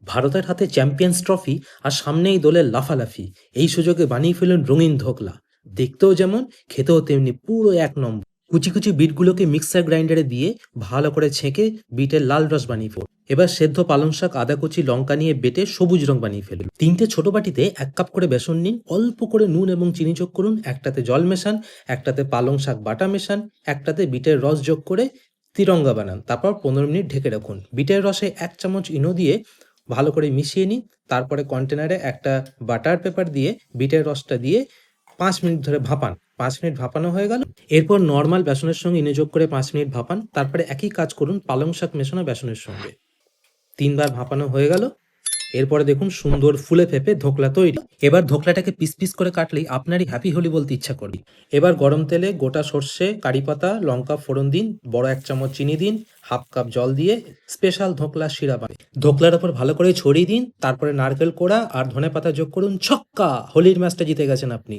ভারতের হাতে champions trophy আর সামনেই দলের লাফালাফি। এই সুযোগে বানিয়ে ফেলুন রঙিন ধোকলা। দেখতেও যেমন, খেতেও তেমনি পুরো এক নম্বর। কুচি কুচি বিটগুলোকে মিক্সার গ্রাইন্ডারে দিয়ে ভালো করে ছেঁকে বিটের লাল রস বানিয়ে ফেলুন। এবার সেদ্ধ পালং শাক, আদা কুচি, লঙ্কা নিয়ে বেটে সবুজ রং বানিয়ে ফেলুন। 3টে ছোট বাটিতে 1 কাপ করে বেসন নিন, অল্প করে নুন এবং চিনি যোগ করুন, একটাতে জল মেশান, একটাতে পালং শাক বাটা মেশান, একটাতে বিটের রস যোগ করে তিরঙ্গা বানান। তারপর 15 মিনিট ঢেকে রাখুন। বিটের রসে 1 চামচ ইনো দিয়ে ভালো করে মিশিয়ে নিন। তারপরে কন্টেনারে একটা বাটার পেপার দিয়ে বিটের রসটা দিয়ে 5 মিনিট ধরে ভাপান। 5 মিনিট ভাপানো হয়ে গেল। এরপর নরমাল বেসনের সঙ্গে ইনো যোগ করে 5 মিনিট ভাপান। তারপরে একই কাজ করুন পালং শাক মেশানো বেসনের সঙ্গে। 3 বার ভাপানো হয়ে গেল। এরপরে দেখুন সুন্দর ফুলে ফেঁপে ধোকলা তৈরি। এবার ধোকলাটাকে পিস পিস করে কাটলেই আপনারই হ্যাপি হোলি বলতে ইচ্ছা করবে। এবার গরম তেলে গোটা সর্ষে, কারি পাতা, লঙ্কা ফোড়ন দিন, বড় 1 চামচ চিনি দিন, হাফ কাপ জল দিয়ে স্পেশাল ধোকলা শিরা বানান। ধোকলার ওপর ভালো করে ছড়িয়ে দিন, তারপরে নারকেল কোড়া আর ধনেপাতা যোগ করুন। ছক্কা! হোলির ম্যাচটা জিতে গেছেন আপনি।